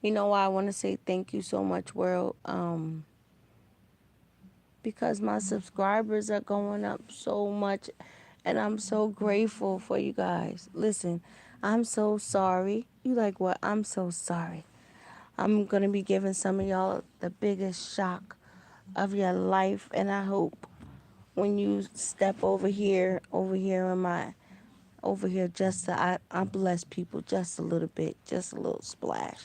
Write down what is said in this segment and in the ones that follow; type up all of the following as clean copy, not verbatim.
You know why I want to say thank you so much, world? Because my subscribers are going up so much, and I'm so grateful for you guys. Listen, I'm so sorry. You like what? I'm so sorry. I'm gonna be giving some of y'all the biggest shock of your life, and I hope when you step over here in my over here, just to, I bless people just a little bit, just a little splash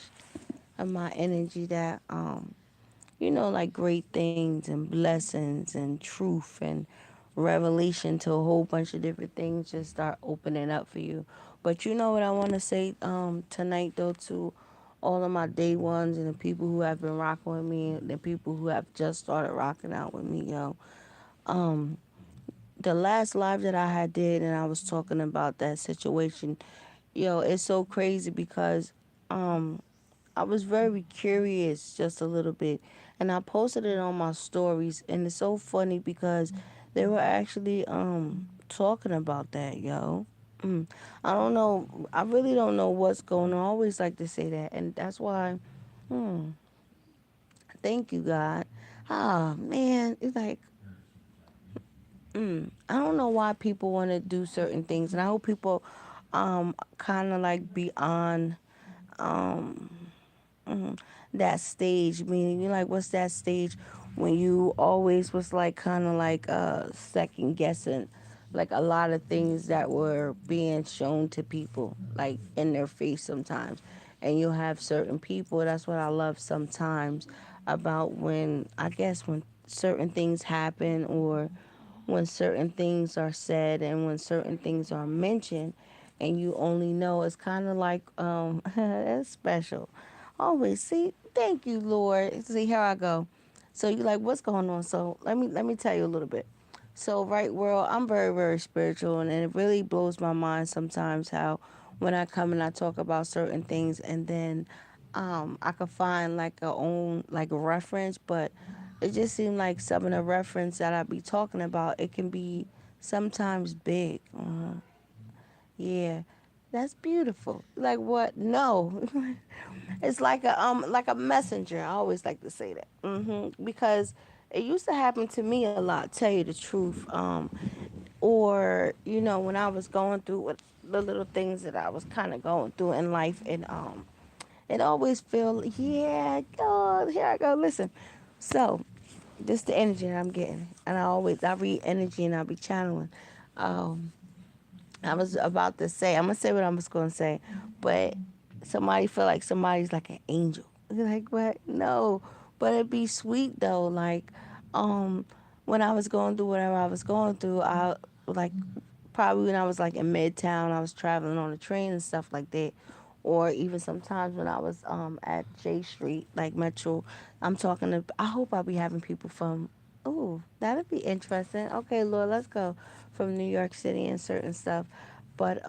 of my energy that like great things and blessings and truth and revelation to a whole bunch of different things just start opening up for you. But you know what I want to say tonight though to all of my day ones and the people who have been rocking with me, the people who have just started rocking out with me, yo. Um, the last live that I had did, and I was talking about that situation, yo, it's so crazy because um I was very curious just a little bit, and I posted it on my stories, and it's so funny because they were actually talking about that, yo. Mm. I don't know. I really don't know what's going on. I always like to say that, and that's why. Hmm, thank you, God. Ah, man, it's like I don't know why people want to do certain things, and I hope people kind of like be on um that stage, meaning you like what's that stage when you always was like kind of like second guessing like a lot of things that were being shown to people like in their face sometimes, and you'll have certain people. That's what I love sometimes about when I guess when certain things happen, or when certain things are said and when certain things are mentioned, and you only know it's kind of like that's special. Always see, thank you, Lord. See, here I go. So you like what's going on? So let me tell you a little bit. So right, world, I'm very very spiritual, and it really blows my mind sometimes how when I come and I talk about certain things, and then I could find like a own like a reference, but it just seemed like some of the reference that I be talking about, it can be sometimes big. Yeah, that's beautiful. Like what? No, it's like a messenger. I always like to say that because it used to happen to me a lot. Tell you the truth, or when I was going through what the little things that I was kind of going through in life, and it always feel yeah. God, here I go. Listen, so this the energy that I'm getting, and I read energy and I be channeling. Um, I was about to say I'm gonna say what I was gonna say, but somebody feel like somebody's like an angel. You're like what? No, but it'd be sweet though. Like, um, when I was going through whatever I was going through, I like probably when I was like in Midtown, I was traveling on the train and stuff like that. Or even sometimes when I was at J Street, like Metro, I'm talking to. I hope I'll be having people from. Oh, that'd be interesting. Okay, Lord, let's go from New York City and certain stuff. But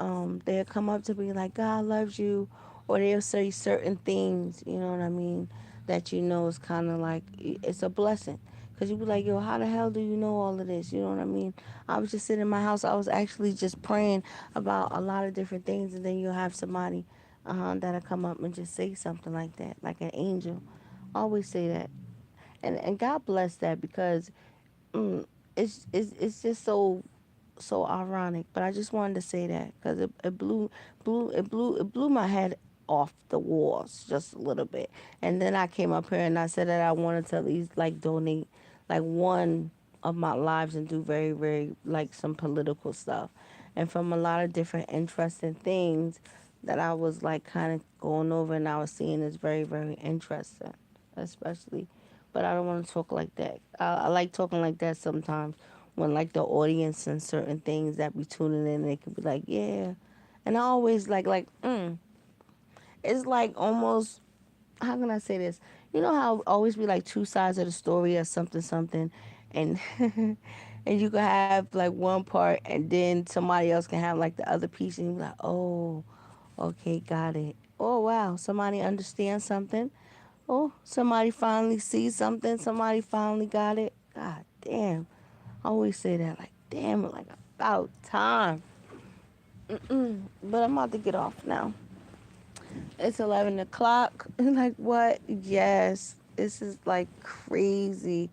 they'll come up to me like God loves you, or they'll say certain things. You know what I mean? That is kind of like it's a blessing. Cause you be like, yo, how the hell do you know all of this? You know what I mean? I was just sitting in my house. I was actually just praying about a lot of different things, and then you'll have somebody that'll come up and just say something like that, like an angel. Always say that, and God bless that because mm, it's just so ironic. But I just wanted to say that because it blew my head off the walls just a little bit. And then I came up here and I said that I wanted to at least like donate like one of my lives and do very very like some political stuff, and from a lot of different interesting things that I was like kind of going over and I was seeing is very very interesting, especially. But I don't want to talk like that. I like talking like that sometimes when like the audience and certain things that be tuning in, they could be like, yeah. And I always it's like almost, how can I say this? You know how always be like two sides of the story or something something, and and you can have like one part and then somebody else can have like the other piece, and you be like, oh, okay, got it. Oh wow, somebody understands something. Oh, somebody finally sees something. Somebody finally got it. God damn. I always say that, like, damn it, like about time. But I'm about to get off now. It's 11 o'clock. Like, what? Yes. This is like crazy.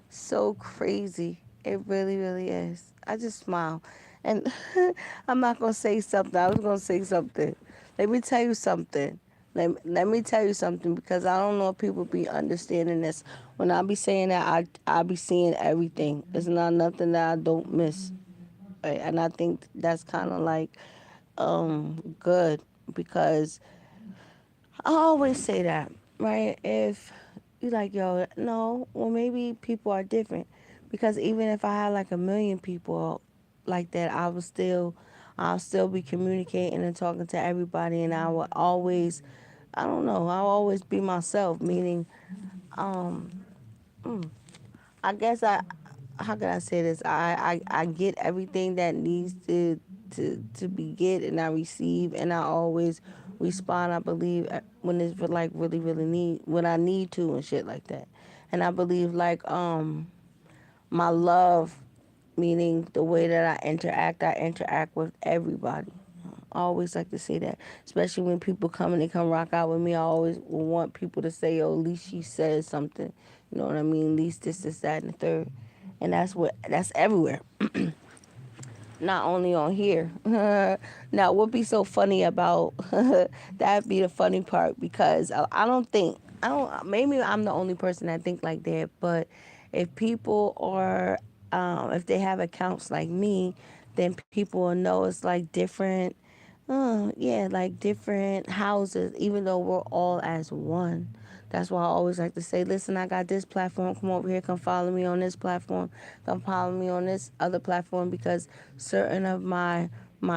So crazy. It really, really is. I just smile. And I'm not going to say something. I was going to say something. Let me tell you something. Let me tell you something because I don't know if people be understanding this. When I be saying that, I be seeing everything. It's not nothing that I don't miss. Right? And I think that's kind of like good because I always say that, right? If you like, yo, no, well, maybe people are different. Because even if I had like a million people like that, I'll still be communicating and talking to everybody, and I will always, I don't know, I'll always be myself. Meaning, um, I guess how can I say this? I get everything that needs to be get, and I receive, and I always respond. I believe when it's like really really need when I need to and shit like that, and I believe like my love, meaning the way that I interact with everybody. I always like to say that, especially when people come and they come rock out with me. I always want people to say, "Oh, at least she said something." You know what I mean? At least this, that, and the third, and that's everywhere, not only on here. Now, what be so funny about that? Be the funny part because I don't. Maybe I'm the only person that think like that, but if people are, if they have accounts like me, then people will know it's like different. Yeah, like different houses, even though we're all as one. That's why I always like to say, listen, I got this platform. Come over here. Come follow me on this platform. Come follow me on this other platform because certain of my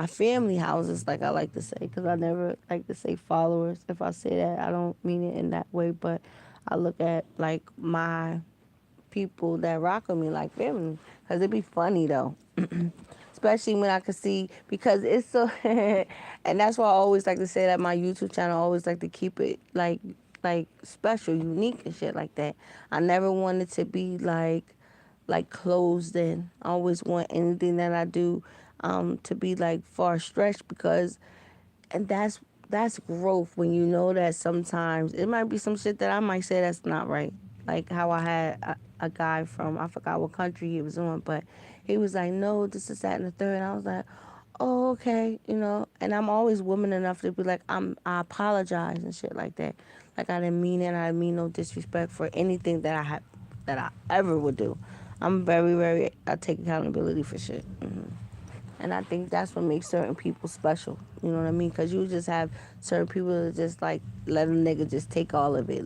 family houses, like I like to say, because I never like to say followers. If I say that, I don't mean it in that way, but I look at like my people that rock with me like family because it'd be funny though. Especially when I could see because it's so and that's why I always like to say that my YouTube channel I always like to keep it like special, unique and shit like that. I never wanted to be like closed in. I always want anything that I do to be like far stretched because and that's growth when you know that sometimes it might be some shit that I might say that's not right. Like how I had a guy from I forgot what country he was on, but he was like, "No, this is that and the third." And I was like, "Oh, okay," you know. And I'm always woman enough to be like, I apologize and shit like that. Like I didn't mean it. I didn't mean no disrespect for anything that I ever would do. I'm very very I take accountability for shit. And I think that's what makes certain people special. You know what I mean? Because you just have certain people that just like let a nigga just take all of it.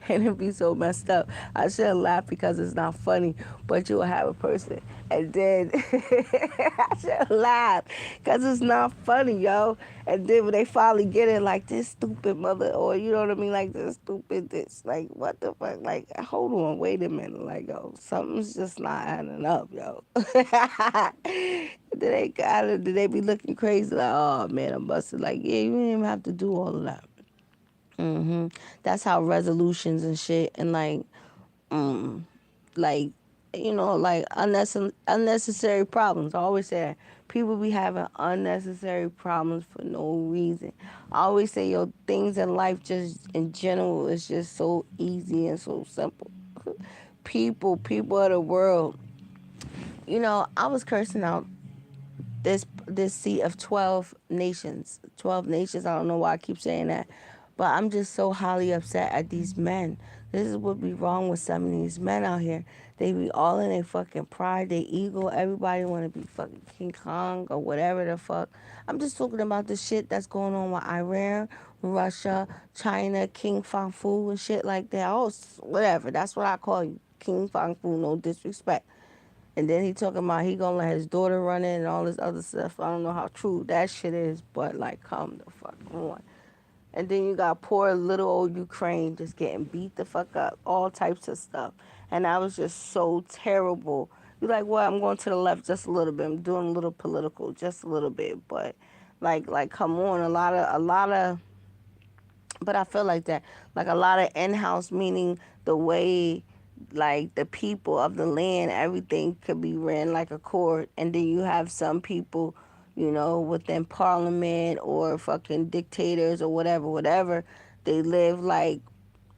And it be so messed up. I shouldn't laugh because it's not funny, but you'll have a person. And then I shouldn't laugh because it's not funny, yo. And then when they finally get it, like this stupid mother, or you know what I mean? Like this stupid, this, like what the fuck? Like, hold on, wait a minute. Like, yo, something's just not adding up, yo. Did they be looking crazy like, oh man, I'm busted. Like, yeah, you didn't even have to do all of that. That's how resolutions and shit and like like unnecessary problems. I always say that people be having unnecessary problems for no reason. I always say, yo, things in life just in general is just so easy and so simple. People of the world. I was cursing out this seat of 12 nations. 12 nations. I don't know why I keep saying that. But I'm just so highly upset at these men. This is what be wrong with some of these men out here. They be all in their fucking pride, their ego. Everybody want to be fucking King Kong or whatever the fuck. I'm just talking about the shit that's going on with Iran, Russia, China, King Fang Fu and shit like that. Oh, whatever. That's what I call you. King Fang Fu, no disrespect. And then he talking about he gonna let his daughter run it and all this other stuff. I don't know how true that shit is, but like, come the fuck on. And then you got poor little old Ukraine just getting beat the fuck up, all types of stuff. And that was just so terrible. You're like, well, I'm going to the left just a little bit. I'm doing a little political, just a little bit. But come on, but I feel like that. Like a lot of in-house, meaning the way, like the people of the land, everything could be ran like a court. And then you have some people, within parliament or fucking dictators or whatever. They live like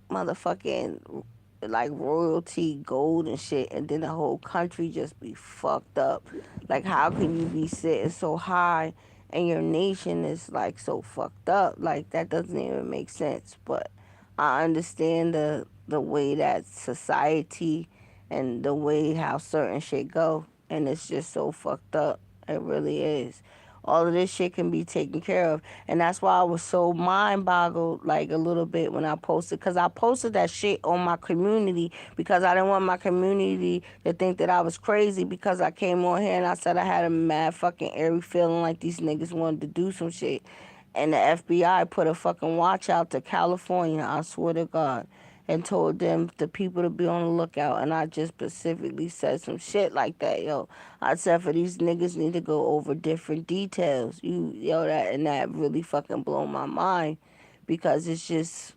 motherfucking like royalty gold and shit, and then the whole country just be fucked up. Like, how can you be sitting so high and your nation is like so fucked up? Like, that doesn't even make sense. But I understand the way that society and the way how certain shit go, and it's just so fucked up. It really is. All of this shit can be taken care of, and that's why I was so mind boggled like a little bit when I posted, because I posted that shit on my community because I didn't want my community to think that I was crazy, because I came on here and I said I had a mad fucking airy feeling like these niggas wanted to do some shit, and the FBI put a fucking watch out to California, I swear to God, and told them, the people, to be on the lookout. And I just specifically said some shit like that, yo. I said, for these niggas need to go over different details. That really fucking blow my mind, because it's just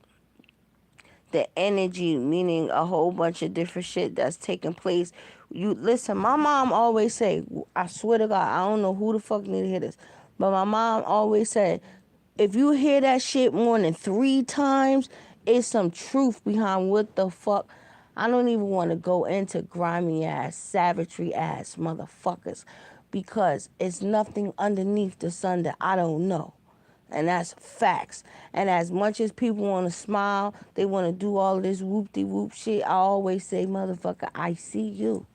the energy, meaning a whole bunch of different shit that's taking place. You listen, my mom always say, I swear to God, I don't know who the fuck need to hear this, but my mom always said, if you hear that shit more than 3 times, it's some truth behind what the fuck. I don't even want to go into grimy ass, savagery ass motherfuckers, because it's nothing underneath the sun that I don't know. And that's facts. And as much as people want to smile, they want to do all this whoop-de-whoop shit, I always say, motherfucker, I see you.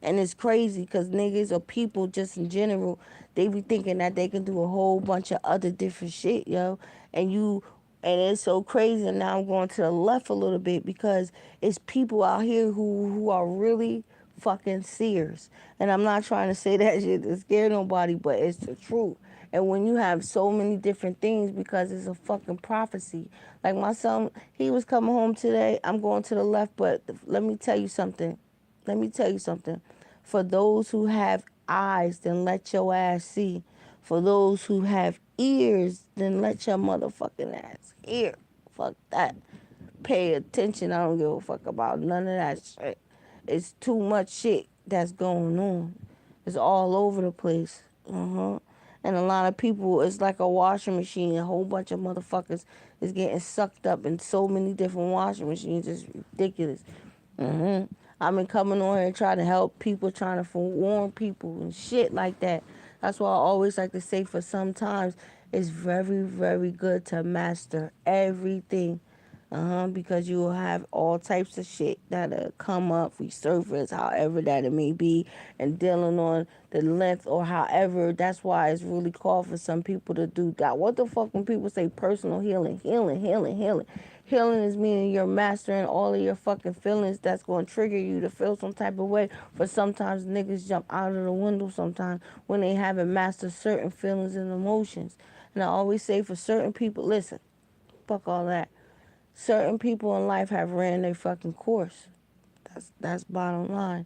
And it's crazy because niggas or people just in general, they be thinking that they can do a whole bunch of other different shit, yo. And it's so crazy. And now I'm going to the left a little bit, because it's people out here who are really fucking seers. And I'm not trying to say that shit to scare nobody, but it's the truth. And when you have so many different things, because it's a fucking prophecy. Like my son, he was coming home today. I'm going to the left, but let me tell you something. Let me tell you something. For those who have eyes, then let your ass see. For those who have ears, then let your motherfucking ass hear. Fuck that. Pay attention. I don't give a fuck about none of that shit. It's too much shit that's going on. It's all over the place. And a lot of people, it's like a washing machine. A whole bunch of motherfuckers is getting sucked up in so many different washing machines. It's ridiculous. I've been coming on here trying to help people, trying to forewarn people and shit like that. That's why I always like to say, for sometimes it's very, very good to master everything. Because you will have all types of shit that'll come up, resurface, however that it may be, and dealing on the length or however. That's why it's really called for some people to do that. What the fuck when people say personal healing? Healing is meaning you're mastering all of your fucking feelings that's going to trigger you to feel some type of way. For sometimes niggas jump out of the window sometimes when they haven't mastered certain feelings and emotions. And I always say, for certain people, listen, fuck all that. Certain people in life have ran their fucking course. That's bottom line.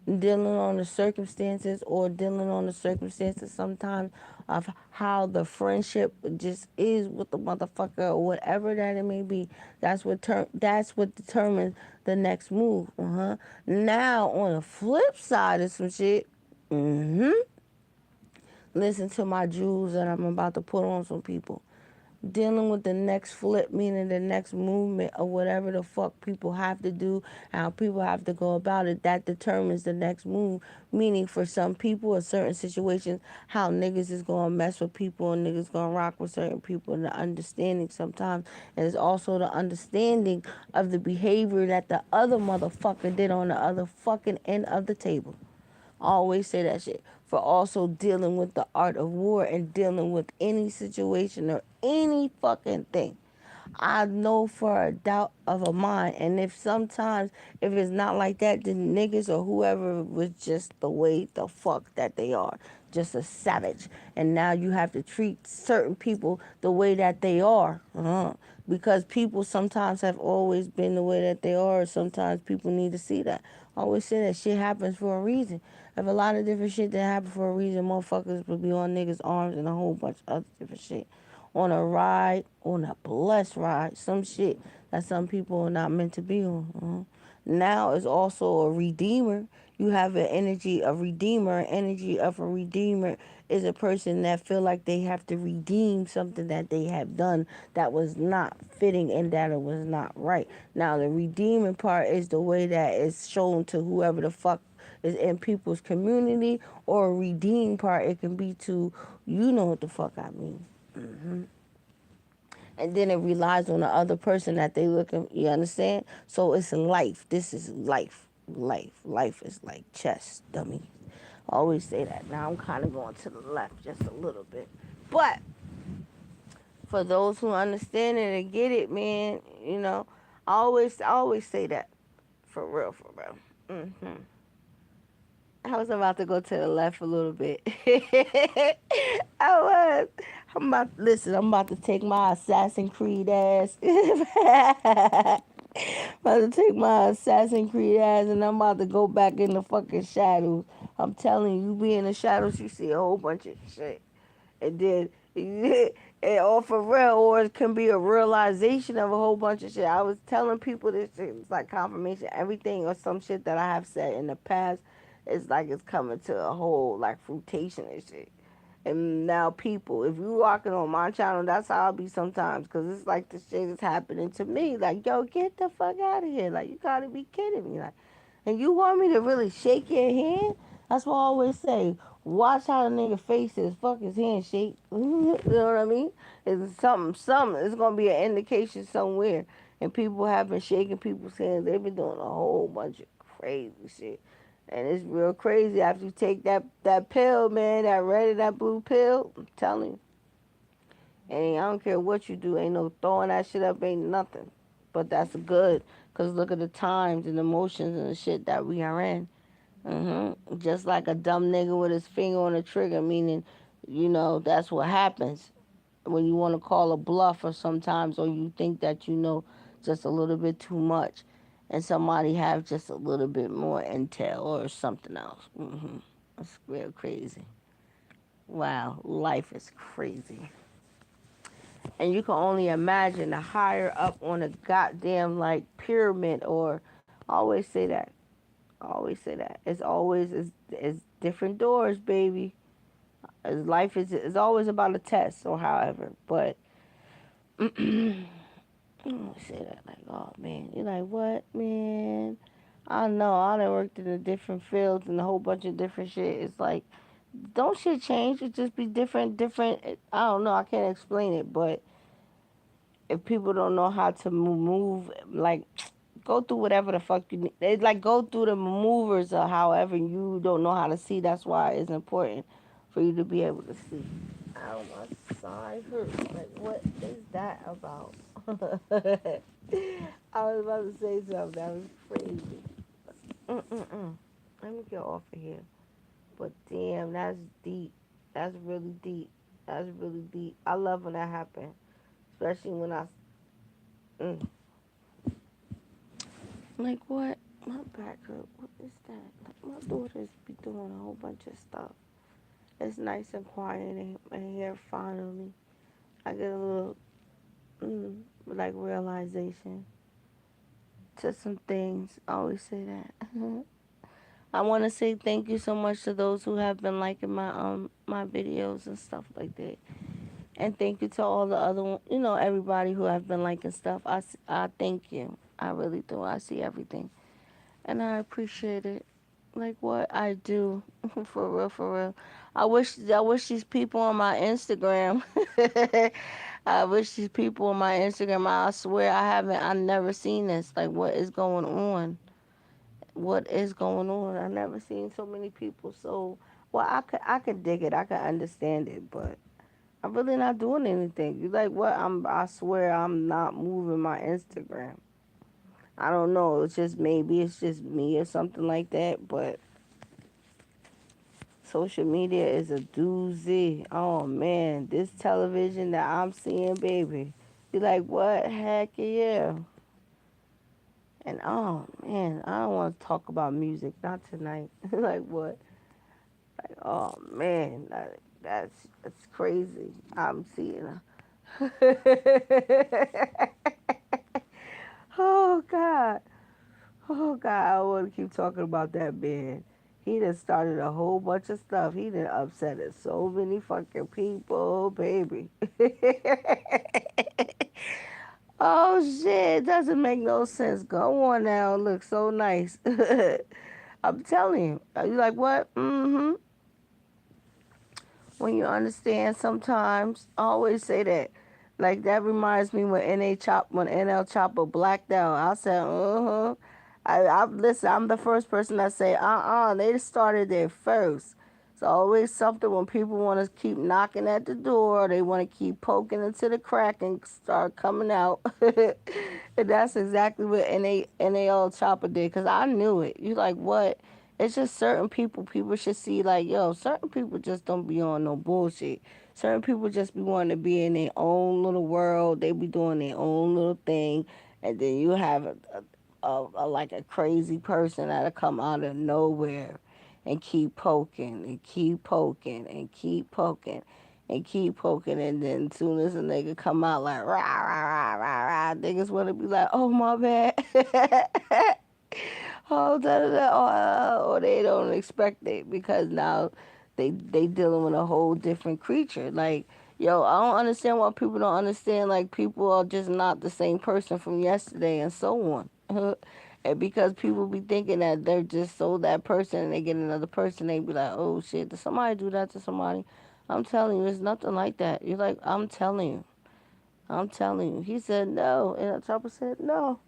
Dealing on the circumstances, or dealing on the circumstances sometimes of how the friendship just is with the motherfucker, or whatever that it may be. That's what determines the next move. Now on the flip side of some shit, listen to my jewels that I'm about to put on some people. Dealing with the next flip, meaning the next movement, or whatever the fuck people have to do, how people have to go about it, that determines the next move. Meaning, for some people or certain situations, how niggas is going to mess with people and niggas going to rock with certain people, and the understanding sometimes. And it's also the understanding of the behavior that the other motherfucker did on the other fucking end of the table. I always say that shit. For also dealing with the art of war and dealing with any situation or any fucking thing. I know for a doubt of a mind. And if sometimes, if it's not like that, then niggas or whoever was just the way the fuck that they are. Just a savage. And now you have to treat certain people the way that they are. Because people sometimes have always been the way that they are. Sometimes people need to see that. I always say that shit happens for a reason. If a lot of different shit that happen for a reason, motherfuckers would be on niggas' arms and a whole bunch of other different shit. On a ride, on a blessed ride, some shit that some people are not meant to be on. now is also a redeemer. You have an energy of redeemer. An energy of a redeemer is a person that feel like they have to redeem something that they have done that was not fitting and that it was not right. Now the redeeming part is the way that is shown to whoever the fuck is in people's community, or a redeem part it can be to, you know what the fuck I mean. And then it relies on the other person that they looking. You understand? So it's life. This is life. Life is like chess, dummy. I always say that. Now I'm kind of going to the left just a little bit, but for those who understand it and get it, man, I always say that, for real, for real. I was about to go to the left a little bit. I was. Listen, I'm about to take my Assassin's Creed ass. About to take my Assassin's Creed ass and I'm about to go back in the fucking shadows. I'm telling you, you be in the shadows, you see a whole bunch of shit. And then, or for real, or it can be a realization of a whole bunch of shit. I was telling people this shit, it's like confirmation. Everything or some shit that I have said in the past, it's like it's coming to a whole, like, fruitation and shit. And now people, if you walking on my channel, that's how I'll be sometimes. Because it's like the shit is happening to me. Like, yo, get the fuck out of here. Like, you gotta be kidding me. Like, and you want me to really shake your hand? That's what I always say. Watch how the nigga face is. Fuck his hand shake. You know what I mean? It's something. It's gonna be an indication somewhere. And people have been shaking people's hands. They've been doing a whole bunch of crazy shit. And it's real crazy after you take that pill, man, that red and that blue pill. I'm telling you. And I don't care what you do. Ain't no throwing that shit up, ain't nothing. But that's good. Because look at the times and emotions and the shit that we are in. Just like a dumb nigga with his finger on the trigger, meaning, that's what happens when you want to call a bluff or sometimes, or you think that you know just a little bit too much and somebody have just a little bit more intel or something else. It's real crazy. Wow, life is crazy. And you can only imagine the higher up on a goddamn like pyramid, or I always say that. I always say that. It's different doors, baby. As life is always about a test or however. But I don't say that like, oh man, you're like, what, man? I know, I done worked in the different fields and a whole bunch of different shit. It's like, don't shit change. It just be different. I don't know, I can't explain it, but if people don't know how to move, like, go through whatever the fuck you need. It's like go through the maneuvers or however you don't know how to see. That's why it's important for you to be able to see. Ow, my side hurts. Like, what is that about? I was about to say something that was crazy. Mm-mm-mm. Let me get off of here. But damn, that's deep. That's really deep. That's really deep. I love when that happens, especially when mm. Like what? My back hurt. What is that? Like my daughters be doing a whole bunch of stuff. It's nice and quiet in here finally. I get a little like realization to some things. I always say that. I want to say thank you so much to those who have been liking my videos and stuff like that. And thank you to all the other everybody who have been liking stuff. I thank you. I really do. I see everything. And I appreciate it. Like what I do. For real, for real. I wish these people on my Instagram. I wish these people on my Instagram. I swear I never seen this. Like what is going on? What is going on? I never seen so many people so well I could dig it. I could understand it, but I'm really not doing anything. You like what? I swear I'm not moving my Instagram. I don't know. Maybe it's just me or something like that. But social media is a doozy. Oh man, this television that I'm seeing, baby. You like what? Heck yeah. And oh man, I don't want to talk about music. Not tonight. Like what? Like oh man, that's crazy. I'm seeing. Oh God. Oh talking about that man. He done started a whole bunch of stuff. He done upset so many fucking people, baby. Oh shit, it doesn't make no sense. Go on now, look so nice. I'm telling you. Are you like what? Mm-hmm. When you understand sometimes, I always say that. Like that reminds me when NL Chopper blacked out. I said, uh-huh. I listen, I'm the first person that say, they started there first. It's always something when people want to keep knocking at the door, they want to keep poking into the crack and start coming out. And that's exactly what NAL Chopper did, because I knew it. You like, what? It's just certain people should see, like, yo, certain people just don't be on no bullshit. Certain people just be wanting to be in their own little world. They be doing their own little thing. And then you have like a crazy person that'll come out of nowhere and keep poking and keep poking and keep poking and keep poking. And then as soon as a nigga come out like, rah, rah, rah, rah, rah, niggas want to be like, oh, my bad. Oh, da, da, da, or they don't expect it because now they dealing with a whole different creature. Like, yo, I don't understand why people don't understand. Like, people are just not the same person from yesterday and so on. And because people be thinking that they're just so that person and they get another person, they be like, oh shit, did somebody do that to somebody? I'm telling you, it's nothing like that. You're like, I'm telling you. He said no, and Chopper said no.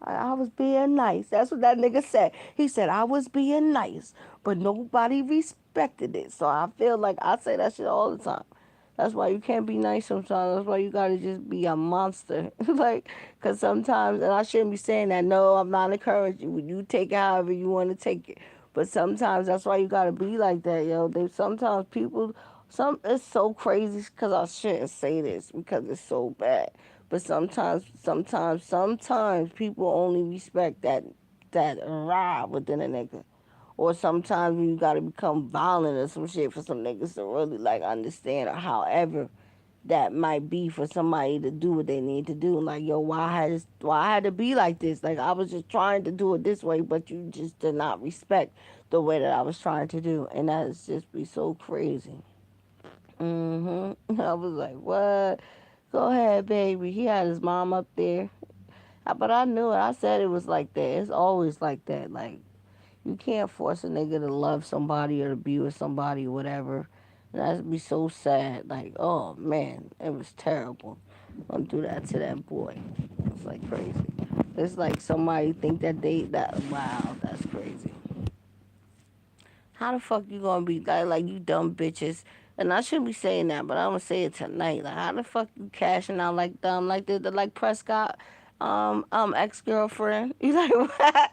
I was being nice. That's what that nigga said. He said, I was being nice, but nobody respected it. So I feel like I say that shit all the time. That's why you can't be nice sometimes. That's why you gotta just be a monster. Like, cause sometimes, and I shouldn't be saying that. No, I'm not encouraging you. You take it however you want to take it. But sometimes that's why you gotta be like that, yo. Sometimes people, it's so crazy. Cause I shouldn't say this because it's so bad. But sometimes people only respect that rah within a nigga. Or sometimes you gotta become violent or some shit for some niggas to really like understand, or however that might be for somebody to do what they need to do. Like, yo, why I had to be like this? Like, I was just trying to do it this way, but you just did not respect the way that I was trying to do, and that is just be so crazy. I was like, what? Go ahead, baby. He had his mom up there. But I knew it. I said it was like that. It's always like that. Like, you can't force a nigga to love somebody or to be with somebody or whatever. And that'd be so sad. Like, oh man, it was terrible. Don't do that to that boy. It's like crazy. It's like somebody think wow, that's crazy. How the fuck you gonna be like you dumb bitches? And I shouldn't be saying that, but I'm gonna say it tonight. Like, how the fuck you cashing out like dumb, like the like Prescott, ex girlfriend? You like what?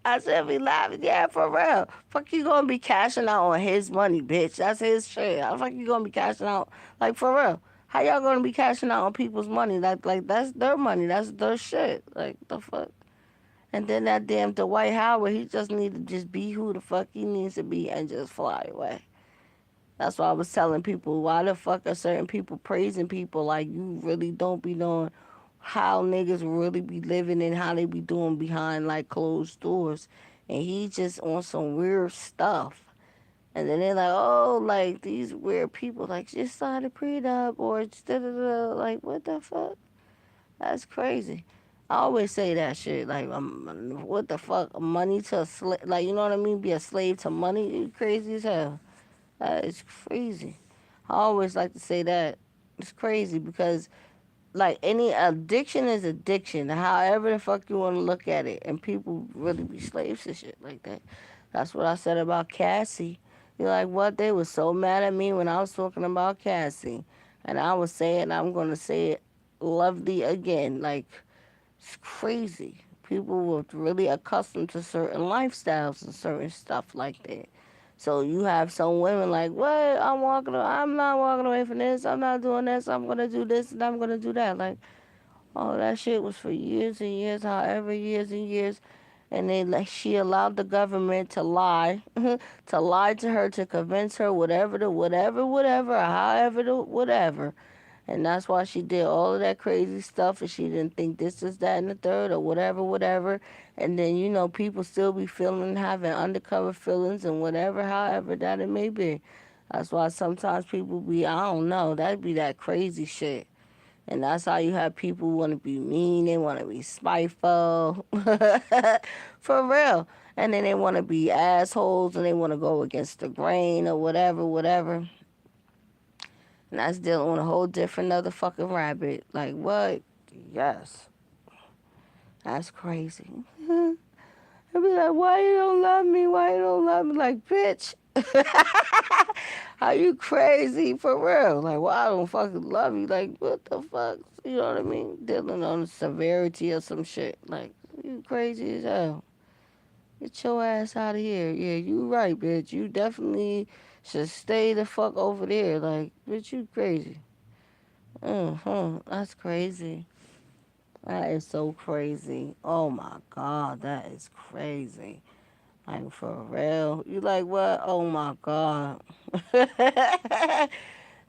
I should be laughing. Yeah, for real. Fuck you gonna be cashing out on his money, bitch? That's his shit. How the fuck you gonna be cashing out like for real? How y'all gonna be cashing out on people's money? Like that's their money. That's their shit. Like the fuck. And then that damn Dwight Howard, he just need to just be who the fuck he needs to be and just fly away. That's why I was telling people, why the fuck are certain people praising people like you really don't be knowing how niggas really be living and how they be doing behind like closed doors. And he just on some weird stuff. And then they're like, oh, like these weird people, like just signed a prenup or like what the fuck? That's crazy. I always say that shit. Like, what the fuck? Money to a slave? Like, you know what I mean? Be a slave to money? You crazy as hell. That is crazy. I always like to say that. It's crazy because, like, any addiction is addiction, however the fuck you want to look at it. And people really be slaves to shit like that. That's what I said about Cassie. You're like, what? They were so mad at me when I was talking about Cassie. And I was saying, I'm going to say it lovely again. Like, it's crazy. People were really accustomed to certain lifestyles and certain stuff like that. So you have some women like, what? I'm not walking away from this. I'm not doing this. I'm gonna do this and I'm gonna do that. Like, oh, that shit was for years and years, however years and years, and then like she allowed the government to lie, to lie to her to convince her whatever, however the whatever, And that's why she did all of that crazy stuff, and she didn't think this is that and the third or whatever, whatever. And then, people still be feeling, having undercover feelings and whatever, however that it may be. That's why sometimes people be, I don't know, that'd be that crazy shit. And that's how you have people who want to be mean, they want to be spiteful. For real. And then they want to be assholes and they want to go against the grain or whatever, whatever. And that's dealing with a whole different other fucking rabbit. Like, what? Yes. That's crazy. I'd be like, why you don't love me? Why you don't love me? Like, bitch. Are you crazy for real? Like, well, I don't fucking love you. Like, what the fuck? You know what I mean? Dealing on the severity of some shit. Like, you crazy as hell. Get your ass out of here. Yeah, you right, bitch. You definitely should stay the fuck over there. Like, bitch, you crazy. That's crazy. That is so crazy. Oh my God, that is crazy. Like, for real. You like what? Oh my God.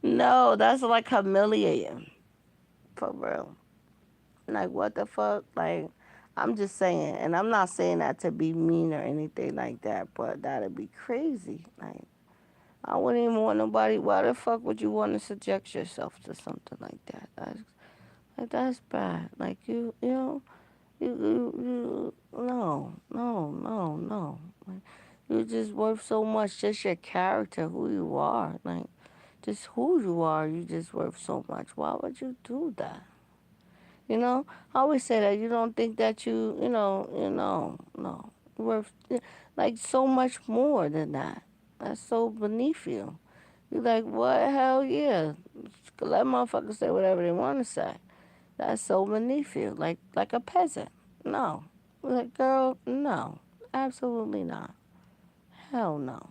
No, that's like humiliating. For real. Like, what the fuck? Like, I'm just saying, and I'm not saying that to be mean or anything like that, but that'd be crazy. Like, I wouldn't even want nobody. Why the fuck would you want to subject yourself to something like that? That's bad. Like, no, no, no, no. Like, you're just worth so much. Just your character, who you are. Like, just who you are, you just worth so much. Why would you do that? I always say that you don't think that no. You're worth like so much more than that. That's so beneath you. You're like, what? Hell yeah. Let motherfuckers say whatever they want to say. That's so beneath you. Like a peasant. No. Like, girl, no. Absolutely not. Hell no.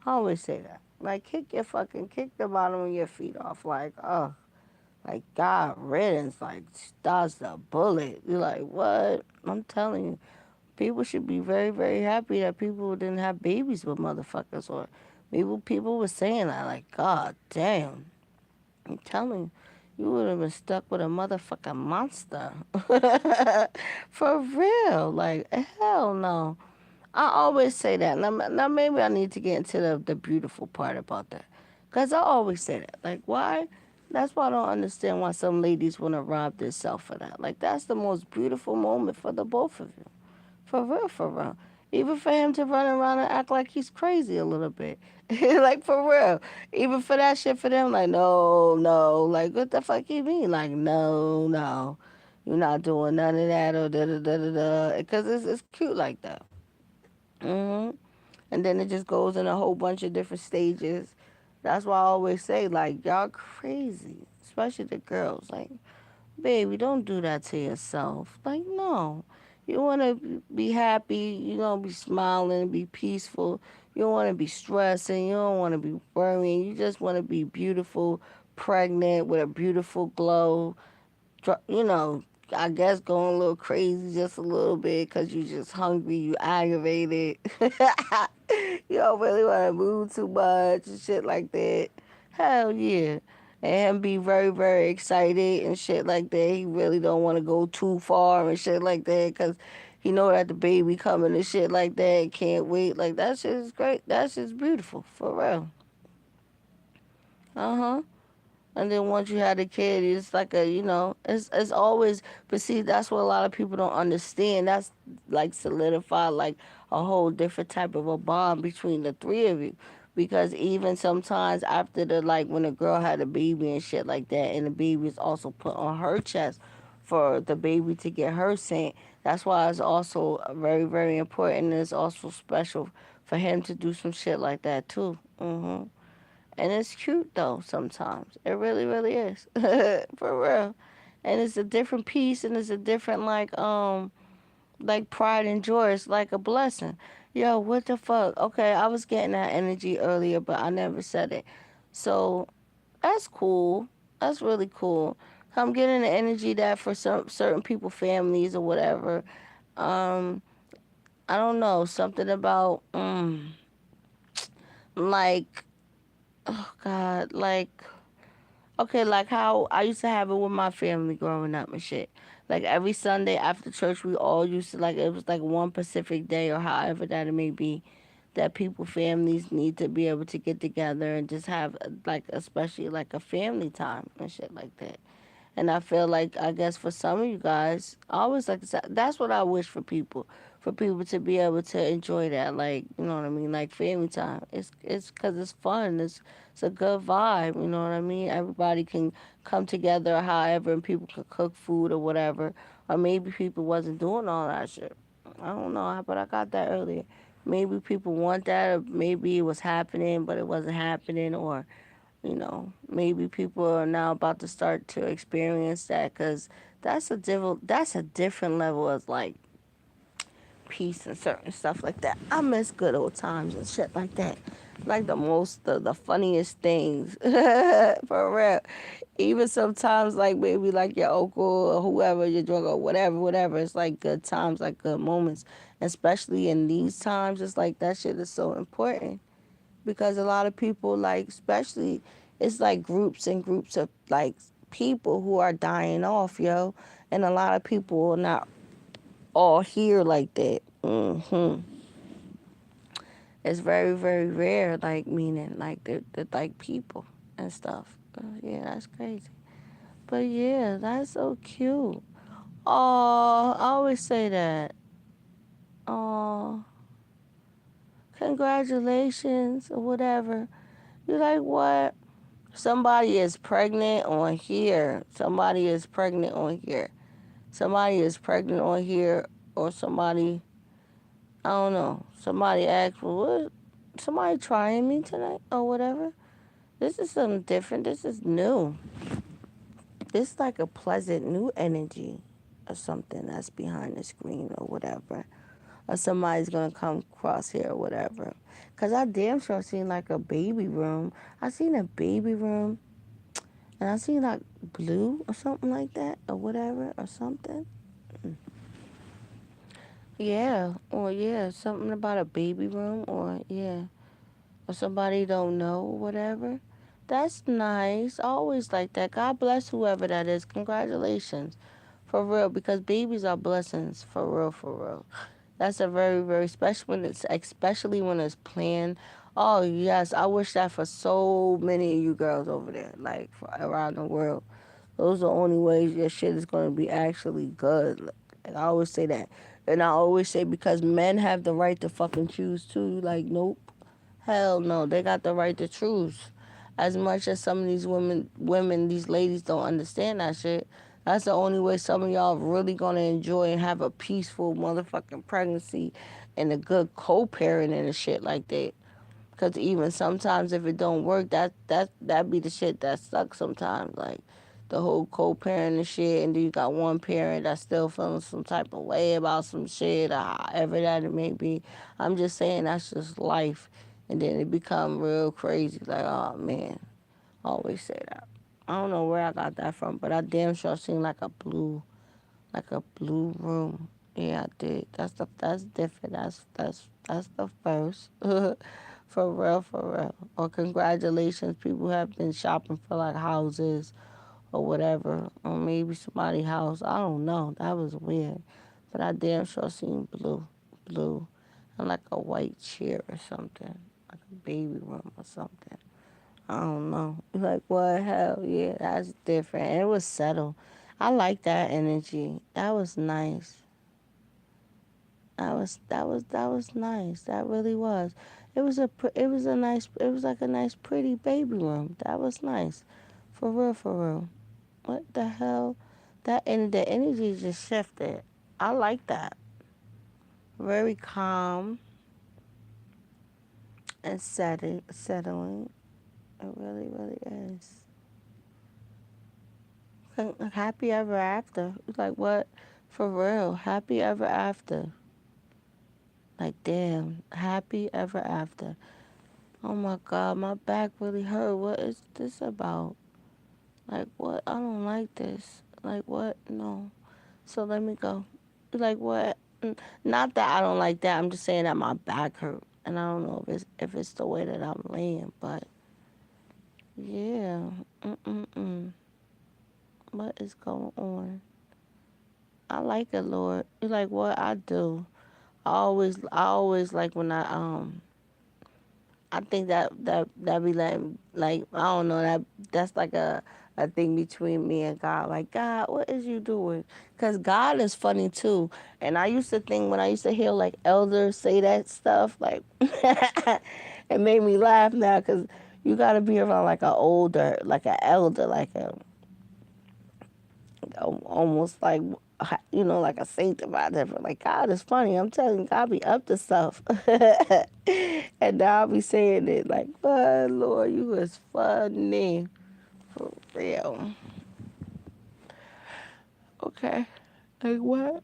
I always say that. Like, kick the bottom of your feet off. Like, God riddance, like, dodge the bullet. You're like, what? I'm telling you, people should be very, very happy that people didn't have babies with motherfuckers. Or maybe people were saying that, like, God damn. I'm telling you, you would have been stuck with a motherfucking monster. For real. Like, hell no. I always say that. Now maybe I need to get into the beautiful part about that. Because I always say that. Like, why? That's why I don't understand why some ladies want to rob themselves for that. Like, that's the most beautiful moment for the both of you. For real, for real. Even for him to run around and act like he's crazy a little bit. Like, for real. Even for that shit for them, like, no, no. Like, what the fuck you mean? Like, no, no. You're not doing none of that or da-da-da-da-da. Because it's cute like that. hmm And then it just goes in a whole bunch of different stages. That's why I always say, like, y'all crazy. Especially the girls. Like, baby, don't do that to yourself. Like, no. You want to be happy. You want to be smiling, be peaceful. You don't want to be stressing. You don't want to be worrying. You just want to be beautiful, pregnant with a beautiful glow. You know, I guess going a little crazy just a little bit because you just hungry, you aggravated. You don't really want to move too much and shit like that. Hell yeah. And him be very, very excited and shit like that. He really don't want to go too far and shit like that because he know that the baby coming and shit like that and can't wait. Like, that shit is great. That shit's beautiful. For real. Uh-huh. And then once you had a kid, it's like it's always. But see, that's what a lot of people don't understand. That's like solidified like a whole different type of a bond between the three of you. Because even sometimes after like when a girl had a baby and shit like that, and the baby is also put on her chest for the baby to get her sent. That's why it's also very, very important. And it's also special for him to do some shit like that too. And it's cute though sometimes. It really, really is. For real. And it's a different piece and it's a different like pride and joy. It's like a blessing. Yo, what the fuck? Okay, I was getting that energy earlier, but I never said it. So that's cool. That's really cool. I'm getting the energy that for some certain people, families or whatever, um, I don't know, something about like oh God, like Okay, like how I used to have it with my family growing up and shit. Like every Sunday after church, we all used to like it was like one Pacific day or however that it may be, that people families need to be able to get together and just have like especially like a family time and shit like that. And I feel like I guess for some of you guys, I always like to say, that's what I wish for people to be able to enjoy that, like you know what I mean, like family time. It's because it's fun. It's a good vibe. You know what I mean. Everybody can come together, however, and people can cook food or whatever. Or maybe people wasn't doing all that shit. I don't know, but I got that earlier. Maybe people want that, or maybe it was happening, but it wasn't happening, or maybe people are now about to start to experience that because that's a different level of like peace and certain stuff like that. I miss good old times and shit like that. Like the funniest things for real. Even sometimes like maybe like your uncle or whoever you're drunk or whatever. It's like good times, like good moments. Especially in these times, it's like that shit is so important because a lot of people like especially it's like groups and groups of like people who are dying off, yo, and a lot of people are not all here like that. It's very very rare, like meaning like they're like people and stuff. Yeah, that's crazy. But yeah, that's so cute. Oh, I always say that. Oh, congratulations or whatever. You're like, what? Somebody is pregnant on here. Somebody is pregnant on here. Somebody is pregnant on here, or somebody, I don't know. Somebody asked, well, what? Somebody trying me tonight, or whatever. This is something different. This is new. This is like a pleasant new energy, or something that's behind the screen, or whatever. Or somebody's gonna come across here, or whatever. Cause I damn sure seen like a baby room. I seen a baby room. And I seen like blue or something like that or whatever or something. Yeah, or yeah, something about a baby room or yeah, or somebody don't know or whatever. That's nice. I always like that. God bless whoever that is. Congratulations. For real, because babies are blessings. For real, for real. That's a very, very special when it's especially when it's planned. Oh yes, I wish that for so many of you girls over there, like around the world. Those are the only ways your shit is going to be actually good. Like, I always say that. And I always say because men have the right to fucking choose too. Like, nope. Hell no. They got the right to choose. As much as some of these these ladies don't understand that shit. That's the only way some of y'all really gonna enjoy and have a peaceful motherfucking pregnancy and a good co-parent and shit like that. Cause even sometimes if it don't work, that be the shit that sucks sometimes. Like the whole co-parent and shit, and then you got one parent that's still feeling some type of way about some shit, or however that it may be. I'm just saying that's just life, and then it become real crazy. Like oh man, I always say that. I don't know where I got that from, but I damn sure seen like a blue room. Yeah, I did. That's different. That's the first. For real, for real. Or congratulations, people have been shopping for like houses or whatever, or maybe somebody's house. I don't know. That was weird, but I damn sure seen blue, and like a white chair or something, like a baby room or something. I don't know. Like what? Hell yeah, that's different. And it was settled. I like that energy. That was nice. That was nice. That really was. It was a nice. It was like a nice, pretty baby room. That was nice, for real, for real. What the hell? The energy just shifted. I like that. Very calm and settling. It really, really is. Happy ever after. Like what? For real. Happy ever after. Like damn. Happy ever after. Oh my god, my back really hurt. What is this about? Like what? I don't like this. Like what? No. So let me go. Like what? Not that I don't like that. I'm just saying that my back hurt, and I don't know if it's the way that I'm laying, but Yeah. Mm-mm-mm. What is going on? I like it, Lord. You like what I do. I always like when I think that be like I don't know that's like a thing between me and God. Like God, what is you doing? Cause God is funny too. And I used to think when I used to hear like elders say that stuff, like it made me laugh now. Cause you gotta be around like a older, like an elder, like a almost like like a sanctified different. Like God is funny. I'm telling you, God be up to stuff. And now I'll be saying it like, "What, Lord, you is funny for real." Okay, like what?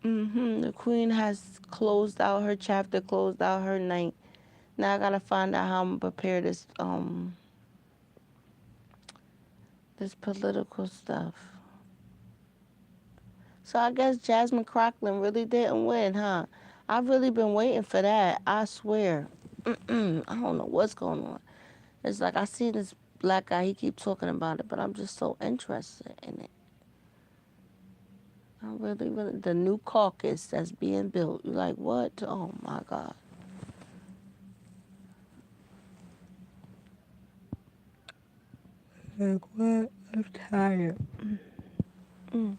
The queen has closed out her chapter, closed out her night. Now I gotta find out how I'm gonna prepare this political stuff. So I guess Jasmine Crocklin really didn't win, huh? I've really been waiting for that. I swear. I don't know what's going on. It's like I see this black guy. He keep talking about it, but I'm just so interested in it. I really the new caucus that's being built. You're like, what? Oh my God. Like what? I'm tired. Mm.